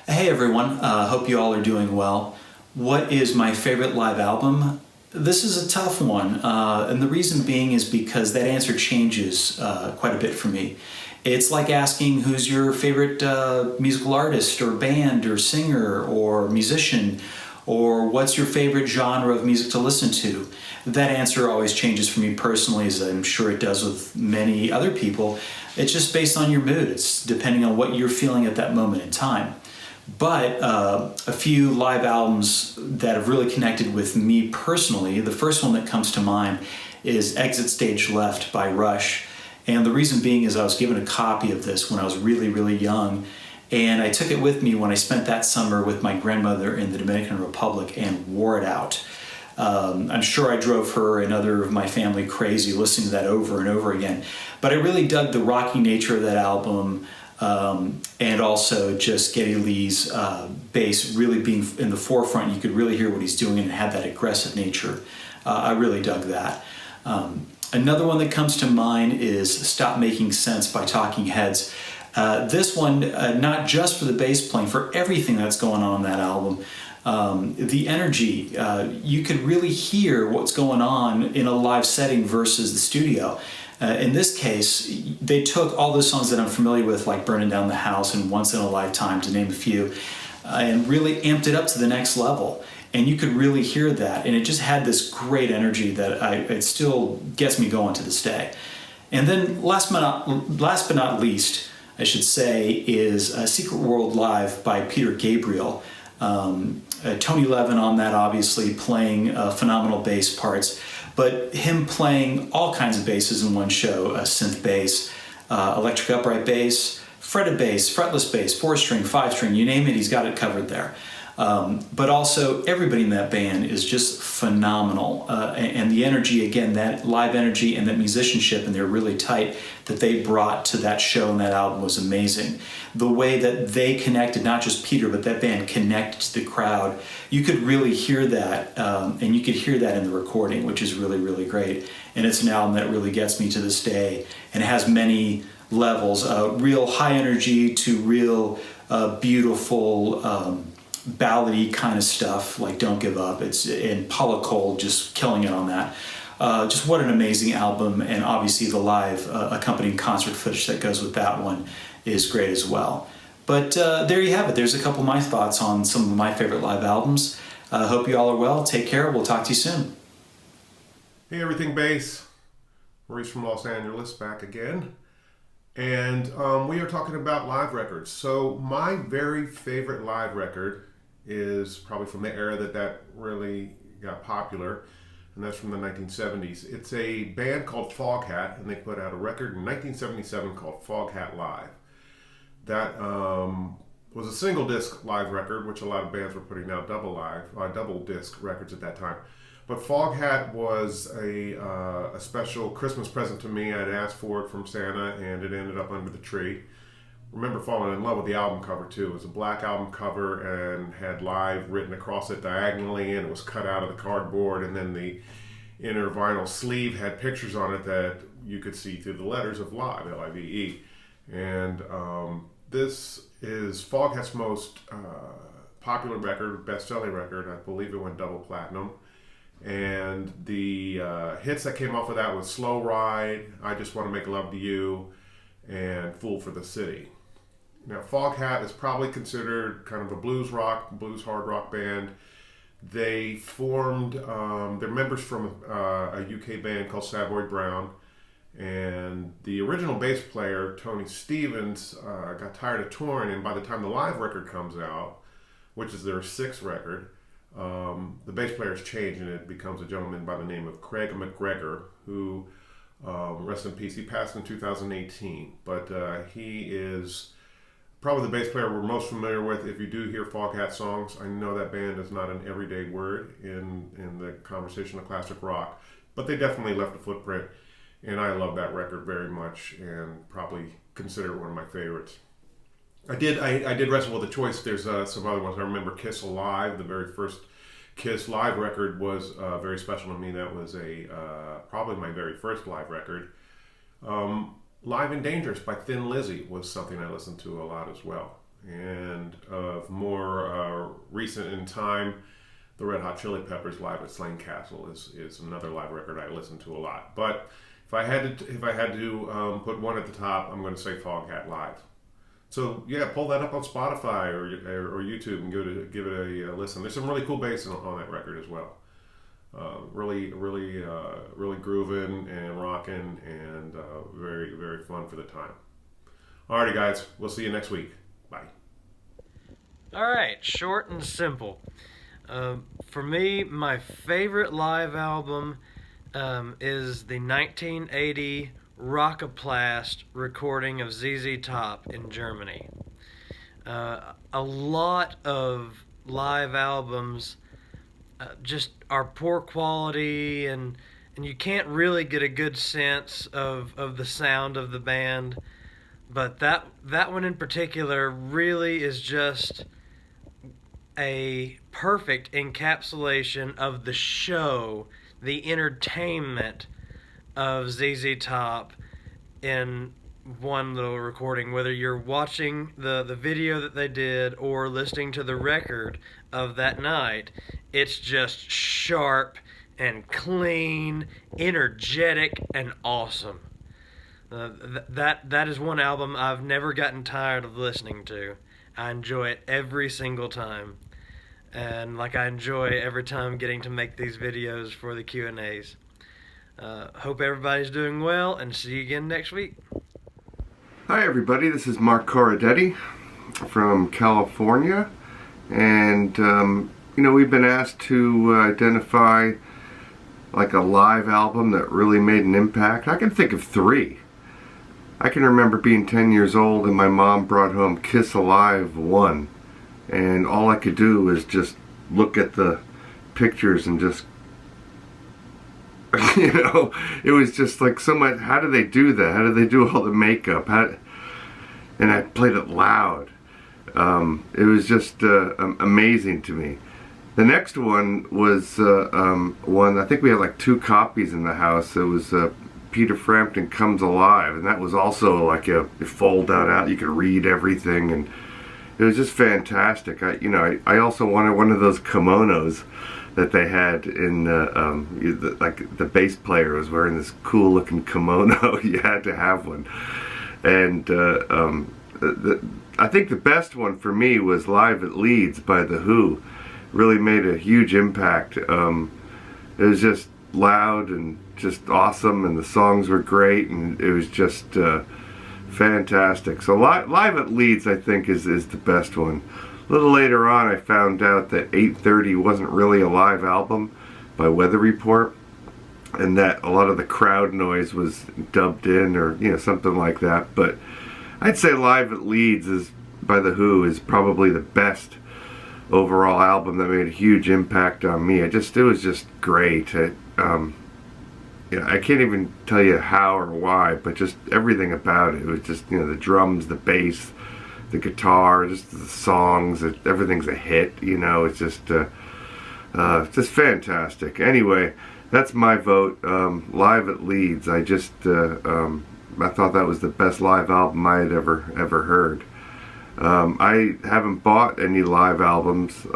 Hey everyone, hope you all are doing well. What is my favorite live album? This is a tough one, and the reason being is because that answer changes quite a bit for me. It's like asking who's your favorite musical artist or band or singer or musician, or what's your favorite genre of music to listen to. That answer always changes for me personally, as I'm sure it does with many other people. It's just based on your mood. It's depending on what you're feeling at that moment in time. But a few live albums that have really connected with me personally, the first one that comes to mind is Exit Stage Left by Rush. And the reason being is I was given a copy of this when I was really, really young. And I took it with me when I spent that summer with my grandmother in the Dominican Republic and wore it out. I'm sure I drove her and other of my family crazy listening to that over and over again. But I really dug the rocky nature of that album. And also just Geddy Lee's bass really being in the forefront. You could really hear what he's doing and it had that aggressive nature. I really dug that. Another one that comes to mind is Stop Making Sense by Talking Heads. This one, not just for the bass playing, for everything that's going on in that album. The energy, you could really hear what's going on in a live setting versus the studio. In this case, they took all those songs that I'm familiar with, like Burning Down the House and Once in a Lifetime, to name a few, and really amped it up to the next level. And you could really hear that, and it just had this great energy that it still gets me going to this day. And then last but not least, I should say, is Secret World Live by Peter Gabriel. Tony Levin on that, obviously, playing phenomenal bass parts. But him playing all kinds of basses in one show, synth bass, electric upright bass, fretted bass, fretless bass, 4-string, 5-string, you name it, he's got it covered there. But also, everybody in that band is just phenomenal. And the energy, again, that live energy and that musicianship, and they're really tight, that they brought to that show and that album was amazing. The way that they connected, not just Peter, but that band connected to the crowd, you could really hear that, and you could hear that in the recording, which is really, really great. And it's an album that really gets me to this day, and it has many levels, real high energy to real beautiful, ballady kind of stuff like Don't Give Up. And Paula Cole just killing it on that. Just what an amazing album, and obviously the live accompanying concert footage that goes with that one is great as well. But there you have it. There's a couple of my thoughts on some of my favorite live albums. Hope you all are well. Take care. We'll talk to you soon. Hey, Everything Bass. Maurice from Los Angeles back again. And we are talking about live records. So my very favorite live record is probably from the era that really got popular, and that's from the 1970s. It's a band called VOGT, and they put out a record in 1977 called VOGT Live. That was a single disc live record, which a lot of bands were putting out double disc records at that time. But VOGT was a special Christmas present to me. I'd asked for it from Santa, and it ended up under the tree. Remember falling in love with the album cover too. It was a black album cover and had live written across it diagonally, and it was cut out of the cardboard, and then the inner vinyl sleeve had pictures on it that you could see through the letters of Live, L-I-V-E. And this is VOGT's most popular record, best-selling record. I believe it went double platinum. And the hits that came off of that was Slow Ride, I Just Want to Make Love to You, and Fool for the City. Now, VOGT is probably considered kind of a blues hard rock band. They formed, they're members from a UK band called Savoy Brown, and the original bass player, Tony Stevens, got tired of touring, and by the time the live record comes out, which is their 6th record, the bass player's changed, and it becomes a gentleman by the name of Craig McGregor, who, rest in peace, he passed in 2018, but he is probably the bass player we're most familiar with. If you do hear VOGT songs, I know that band is not an everyday word in the conversation of classic rock, but they definitely left a footprint, and I love that record very much and probably consider it one of my favorites. I did wrestle with the choice. There's some other ones. I remember Kiss Alive, the very first Kiss live record was very special to me. That was probably my very first live record. Live and Dangerous by Thin Lizzy was something I listened to a lot as well. And of more recent in time, the Red Hot Chili Peppers live at Slane Castle is another live record I listen to a lot. But if I had to put one at the top, I'm going to say Foghat Live. So yeah, pull that up on Spotify or YouTube and give it a listen. There's some really cool bass on that record as well. Really grooving and rocking, and very, very fun for the time. Alrighty, guys, we'll see you next week. Bye. All right, short and simple. For me, my favorite live album is the 1980 Rockaplast recording of ZZ Top in Germany. A lot of live albums just are poor quality, and you can't really get a good sense of the sound of the band. But that one in particular really is just a perfect encapsulation of the show, the entertainment of ZZ Top in one little recording. Whether you're watching the video that they did or listening to the record of that night, it's just sharp and clean, energetic, and awesome. That is one album I've never gotten tired of listening to. I enjoy it every single time, and like I enjoy every time getting to make these videos for the Q&As. Hope everybody's doing well, and see you again next week. Hi everybody, this is Mark Corradetti from California, and we've been asked to identify like a live album that really made an impact. I can think of 3. I can remember being 10 years old and my mom brought home Kiss Alive 1, and all I could do was just look at the pictures and just it was just like so much. How do they do that? How do they do all the makeup? And I played it loud. It was just amazing to me. The next one was one, I think we had like 2 copies in the house. It was Peter Frampton Comes Alive, and that was also like a fold out, you could read everything, and it was just fantastic. I also wanted one of those kimonos that they had in like the bass player was wearing this cool looking kimono. You had to have one. And I think the best one for me was Live at Leeds by The Who. Really made a huge impact. It was just loud and just awesome, and the songs were great, and it was just fantastic. So Live at Leeds, I think, is the best one. A little later on, I found out that 8:30 wasn't really a live album by Weather Report, and that a lot of the crowd noise was dubbed in, or something like that. But I'd say Live at Leeds by The Who is probably the best overall album that made a huge impact on me. It was just great. I can't even tell you how or why, but just everything about it. It was just the drums, the bass, the guitar, just the songs. Everything's a hit. It's just fantastic. Anyway, that's my vote. Live at Leeds. I thought that was the best live album I had ever heard. I haven't bought any live albums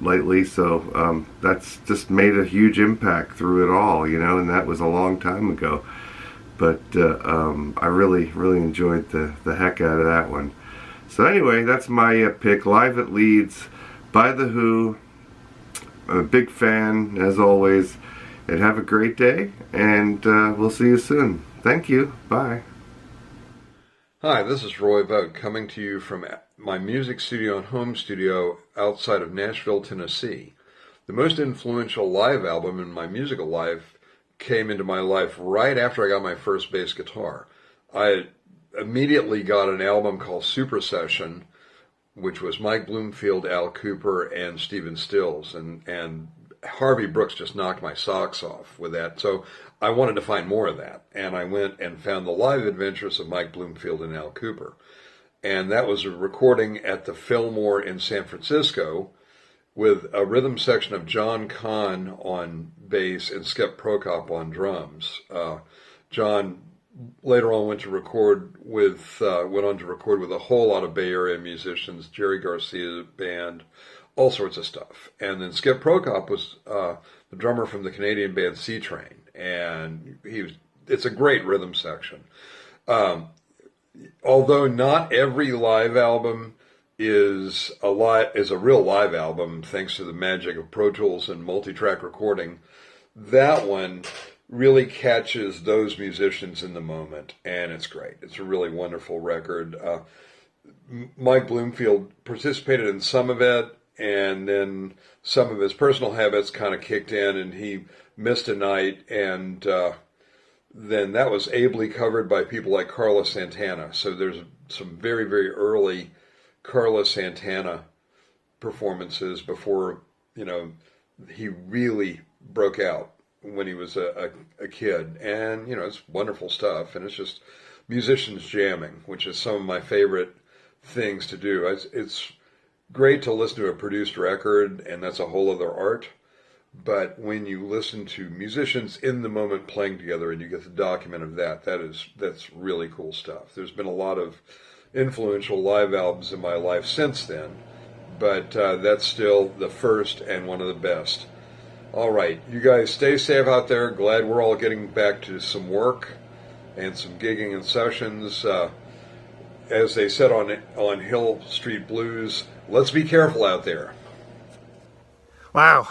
lately, so that's just made a huge impact through it all, and that was a long time ago. But I really enjoyed the heck out of that one. So anyway, that's my pick, Live at Leeds by The Who. I'm a big fan, as always, and have a great day, and we'll see you soon. Thank you. Bye. Hi, this is Roy Vogt coming to you from my music studio and home studio outside of Nashville, Tennessee. The most influential live album in my musical life came into my life right after I got my first bass guitar. I immediately got an album called Super Session, which was Mike Bloomfield, Al Cooper, and Stephen Stills, and Harvey Brooks just knocked my socks off with that. So I wanted to find more of that, and I went and found the live adventures of Mike Bloomfield and Al Cooper. And that was a recording at the Fillmore in San Francisco with a rhythm section of John Kahn on bass and Skip Prokop on drums. John later on went on to record with a whole lot of Bay Area musicians, Jerry Garcia's band, all sorts of stuff. And then Skip Prokop was the drummer from the Canadian band C Train, and it's a great rhythm section. Although not every live album is a real live album, thanks to the magic of Pro Tools and multi-track recording, that one really catches those musicians in the moment, and it's great. It's a really wonderful record. Mike Bloomfield participated in some of it, and then some of his personal habits kind of kicked in, and he missed a night, and then that was ably covered by people like Carlos Santana. So there's some very, very early Carlos Santana performances before, he really broke out when he was a kid. And, it's wonderful stuff. And it's just musicians jamming, which is some of my favorite things to do. It's great to listen to a produced record, and that's a whole other art. But when you listen to musicians in the moment playing together and you get the document of that's really cool stuff. There's been a lot of influential live albums in my life since then, but that's still the first and one of the best. All right, you guys stay safe out there. Glad we're all getting back to some work and some gigging and sessions. As they said on Hill Street Blues, let's be careful out there. Wow.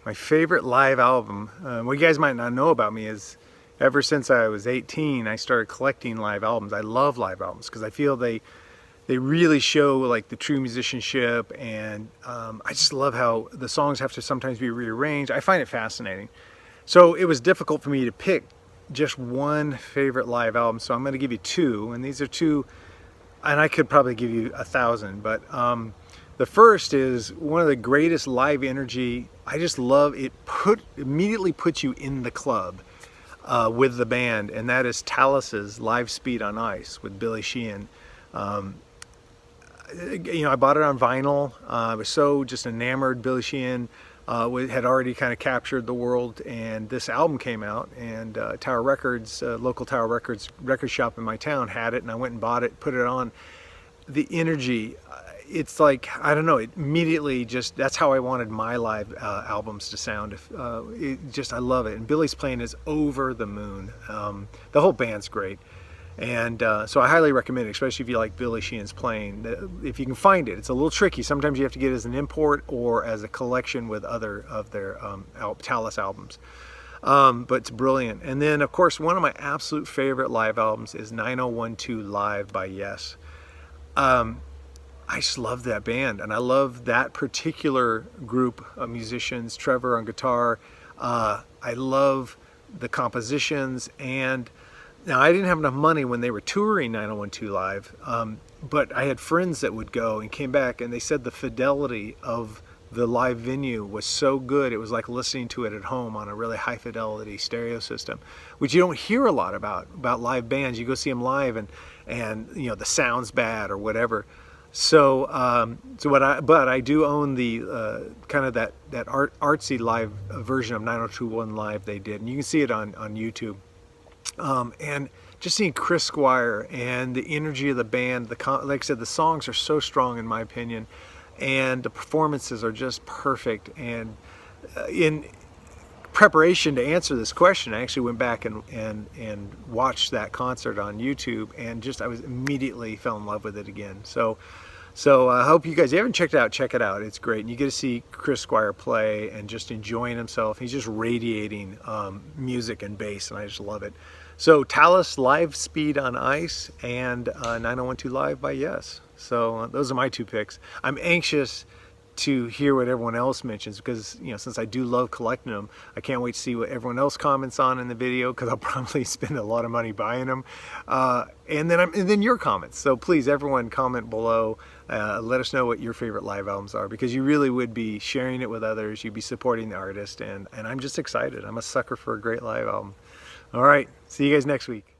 My favorite live album, what you guys might not know about me is ever since I was 18, I started collecting live albums. I love live albums because I feel they really show like the true musicianship, and I just love how the songs have to sometimes be rearranged. I find it fascinating. So it was difficult for me to pick just one favorite live album, so I'm going to give you two, and these are two, and I could probably give you 1,000, but the first is one of the greatest live energy. I just love it. Immediately puts you in the club with the band, and that is Talus's Live Speed on Ice with Billy Sheehan. I bought it on vinyl. I was so just enamored. Billy Sheehan had already kind of captured the world, and this album came out, and Tower Records, local Tower Records record shop in my town had it, and I went and bought it, put it on. The energy, it's like, I don't know, it immediately just, that's how I wanted my live albums to sound. I love it. And Billy's playing is over the moon. The whole band's great. And so I highly recommend it, especially if you like Billy Sheehan's playing. If you can find it, it's a little tricky. Sometimes you have to get it as an import or as a collection with other of their Talus albums. But it's brilliant. And then, of course, one of my absolute favorite live albums is 9012 Live by Yes. I just love that band, and I love that particular group of musicians. Trevor on guitar. I love the compositions, and now I didn't have enough money when they were touring 9012 Live, but I had friends that would go and came back, and they said the fidelity of the live venue was so good. It was like listening to it at home on a really high fidelity stereo system, which you don't hear a lot about live bands. You go see them live, and the sound's bad or whatever. So, but I do own the kind of that artsy live version of 9021 Live they did, and you can see it on YouTube. And just seeing Chris Squire and the energy of the band, like I said, the songs are so strong in my opinion, and the performances are just perfect. And in preparation to answer this question, I actually went back and watched that concert on YouTube, and I was immediately fell in love with it again. So I hope you guys, if you haven't checked it out, check it out. It's great. And you get to see Chris Squire play and just enjoying himself. He's just radiating music and bass, and I just love it. So Talus Live Speed on Ice and 9012 Live by Yes. So those are my two picks. I'm anxious to hear what everyone else mentions because, since I do love collecting them, I can't wait to see what everyone else comments on in the video because I'll probably spend a lot of money buying them. And then your comments. So please, everyone, comment below. Let us know what your favorite live albums are, because you really would be sharing it with others. You'd be supporting the artist, and I'm just excited. I'm a sucker for a great live album. All right, see you guys next week.